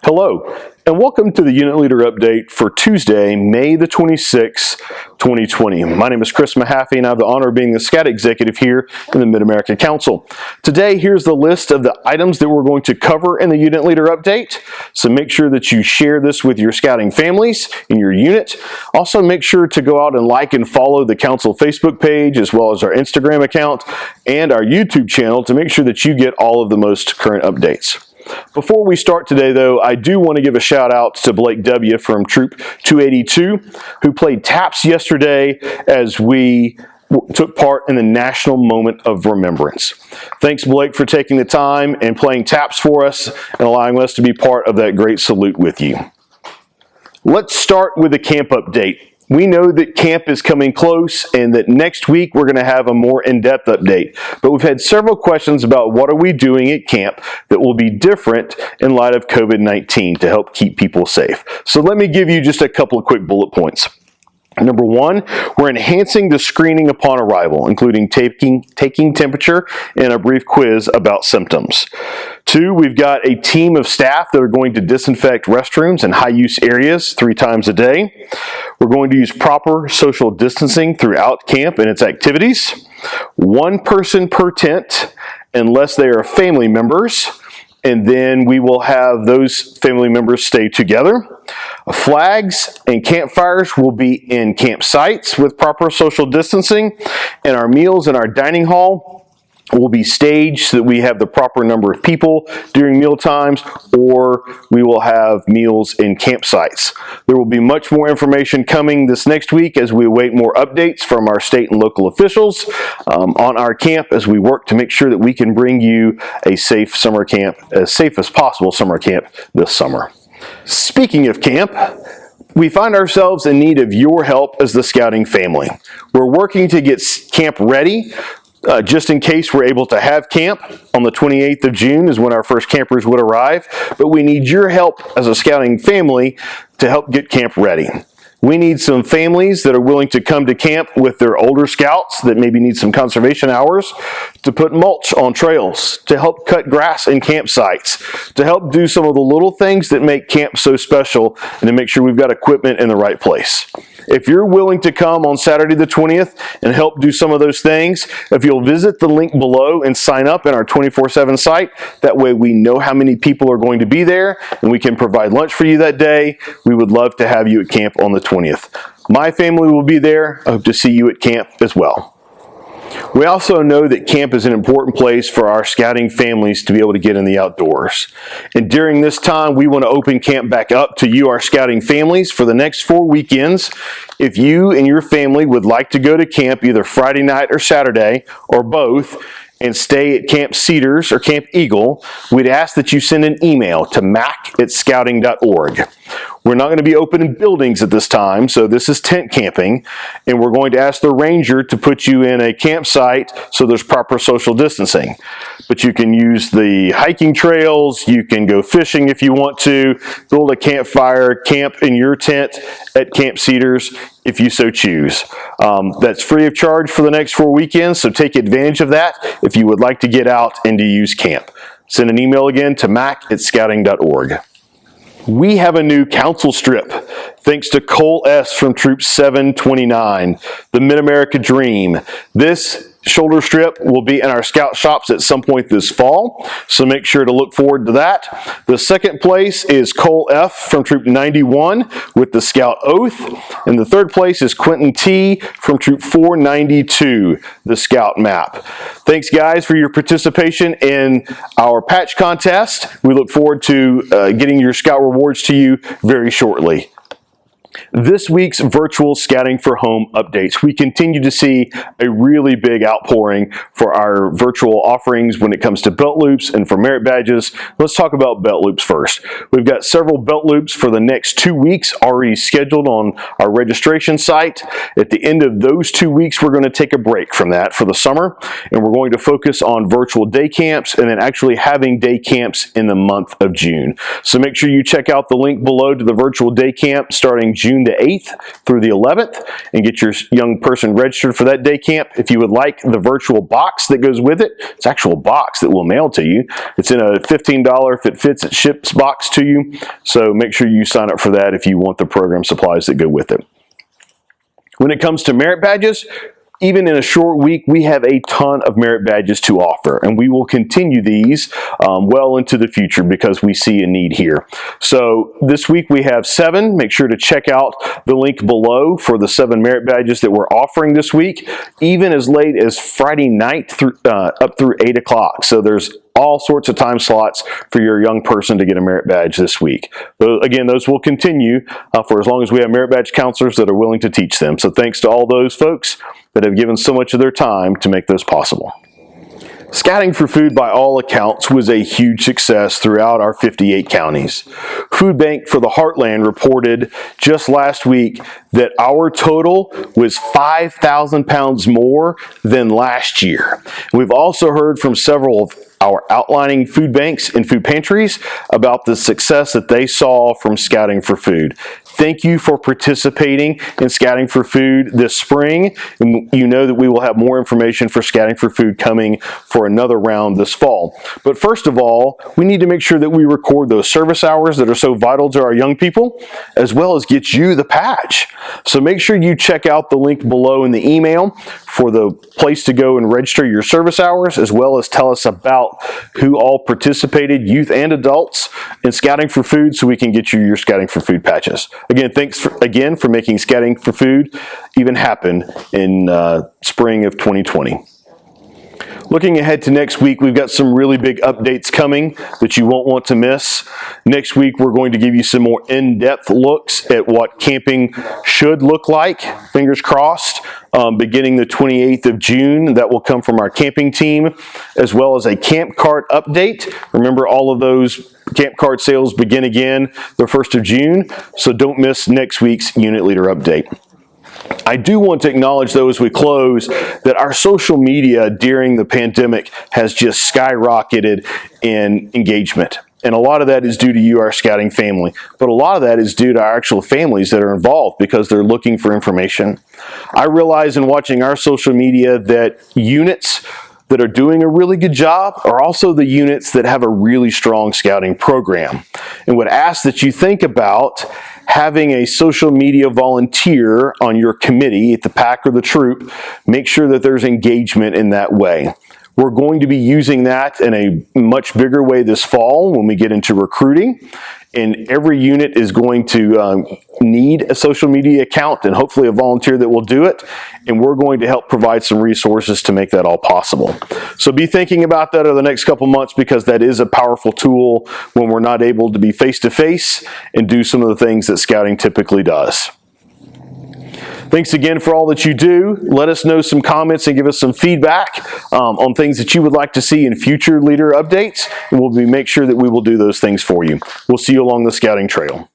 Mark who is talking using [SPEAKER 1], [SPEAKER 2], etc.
[SPEAKER 1] Hello, and welcome to the Unit Leader Update for Tuesday, May the 26th, 2020. My name is Chris Mahaffey, and I have the honor of being the Scout Executive here in the Mid-America Council. Today, here's the list of the items that we're going to cover in the Unit Leader Update. So make sure that you share this with your scouting families in your unit. Also, make sure to go out and like and follow the Council Facebook page, as well as our Instagram account and our YouTube channel to make sure that you get all of the most current updates. Before we start today, though, I do want to give a shout out to Blake W. from Troop 282, who played taps yesterday as we took part in the National Moment of Remembrance. Thanks, Blake, for taking the time and playing taps for us and allowing us to be part of that great salute with you. Let's start with the camp update. We know that camp is coming close and that next week we're going to have a more in-depth update. But we've had several questions about what are we doing at camp that will be different in light of COVID-19 to help keep people safe. So let me give you just a couple of quick bullet points. Number one, we're enhancing the screening upon arrival, including taking temperature and a brief quiz about symptoms. Two, we've got a team of staff that are going to disinfect restrooms and high-use areas 3 times a day. We're going to use proper social distancing throughout camp and its activities. 1 person per tent, unless they are family members. And then we will have those family members stay together. Flags and campfires will be in campsites with proper social distancing, and our meals in our dining hall will be staged so that we have the proper number of people during meal times, or we will have meals in campsites. There will be much more information coming this next week as we await more updates from our state and local officials on our camp as we work to make sure that we can bring you a safe summer camp, as safe as possible summer camp this summer. Speaking of camp, we find ourselves in need of your help as the scouting family. We're working to get camp ready just in case we're able to have camp on the 28th of June is when our first campers would arrive, but we need your help as a scouting family to help get camp ready. We need some families that are willing to come to camp with their older scouts that maybe need some conservation hours, to put mulch on trails, to help cut grass in campsites, to help do some of the little things that make camp so special, and to make sure we've got equipment in the right place. If you're willing to come on Saturday the 20th and help do some of those things, if you'll visit the link below and sign up in our 24/7 site, that way we know how many people are going to be there and we can provide lunch for you that day. We would love to have you at camp on the 20th. My family will be there. I hope to see you at camp as well. We also know that camp is an important place for our scouting families to be able to get in the outdoors. And during this time, we want to open camp back up to you, our scouting families, for the next 4 weekends. If you and your family would like to go to camp either Friday night or Saturday, or both, and stay at Camp Cedars or Camp Eagle, we'd ask that you send an email to mac@scouting.org. We're not going to be opening buildings at this time, so this is tent camping, and we're going to ask the ranger to put you in a campsite so there's proper social distancing. But you can use the hiking trails, you can go fishing if you want to, build a campfire, camp in your tent at Camp Cedars if you so choose. That's free of charge for the next 4 weekends, so take advantage of that if you would like to get out and to use camp. Send an email again to mac@scouting.org. We have a new council strip, thanks to Cole S. from Troop 729, the Mid-America Dream. This shoulder strip will be in our scout shops at some point this fall, so make sure to look forward to that. The second place is Cole F. from Troop 91 with the Scout Oath, and the third place is Quentin T. from Troop 492, the Scout Map. Thanks, guys, for your participation in our patch contest. We look forward to getting your scout rewards to you very shortly. This week's virtual Scouting for Home updates. We continue to see a really big outpouring for our virtual offerings when it comes to belt loops and for merit badges. Let's talk about belt loops first. We've got several belt loops for the next 2 weeks already scheduled on our registration site. At the end of those 2 weeks, we're going to take a break from that for the summer, and we're going to focus on virtual day camps and then actually having day camps in the month of June. So make sure you check out the link below to the virtual day camp starting June June the 8th through the 11th and get your young person registered for that day camp. If you would like the virtual box that goes with it, it's an actual box that we'll mail to you. It's in a $15, if it fits, it ships box to you. So make sure you sign up for that if you want the program supplies that go with it. When it comes to merit badges, even in a short week, we have a ton of merit badges to offer, and we will continue these well into the future because we see a need here. So this week we have 7. Make sure to check out the link below for the 7 merit badges that we're offering this week, even as late as Friday night up through 8 o'clock. So there's all sorts of time slots for your young person to get a merit badge this week. Again, those will continue for as long as we have merit badge counselors that are willing to teach them. So thanks to all those folks that have given so much of their time to make those possible. Scouting for Food, by all accounts, was a huge success throughout our 58 counties. Food Bank for the Heartland reported just last week that our total was 5,000 pounds more than last year. We've also heard from several of our outlining food banks and food pantries about the success that they saw from Scouting for Food. Thank you for participating in Scouting for Food this spring. And you know that we will have more information for Scouting for Food coming for another round this fall. But first of all, we need to make sure that we record those service hours that are so vital to our young people, as well as get you the patch. So make sure you check out the link below in the email for the place to go and register your service hours, as well as tell us about who all participated, youth and adults, in Scouting for Food so we can get you your Scouting for Food patches. Again, thanks again for making Scouting for Food even happen in spring of 2020. Looking ahead to next week, we've got some really big updates coming that you won't want to miss. Next week, we're going to give you some more in-depth looks at what camping should look like, fingers crossed, beginning the 28th of June. That will come from our camping team, as well as a camp cart update. Remember, all of those camp cart sales begin again the 1st of June, so don't miss next week's Unit Leader Update. I do want to acknowledge, though, as we close, that our social media during the pandemic has just skyrocketed in engagement. And a lot of that is due to you, our scouting family. But a lot of that is due to our actual families that are involved because they're looking for information. I realize in watching our social media that units that are doing a really good job are also the units that have a really strong scouting program. And would ask that you think about having a social media volunteer on your committee at the pack or the troop. Make sure that there's engagement in that way. We're going to be using that in a much bigger way this fall when we get into recruiting. And every unit is going to need a social media account and hopefully a volunteer that will do it. And we're going to help provide some resources to make that all possible. So be thinking about that over the next couple months because that is a powerful tool when we're not able to be face-to-face and do some of the things that scouting typically does. Thanks again for all that you do. Let us know some comments and give us some feedback on things that you would like to see in future leader updates, and we'll make sure that we will do those things for you. We'll see you along the scouting trail.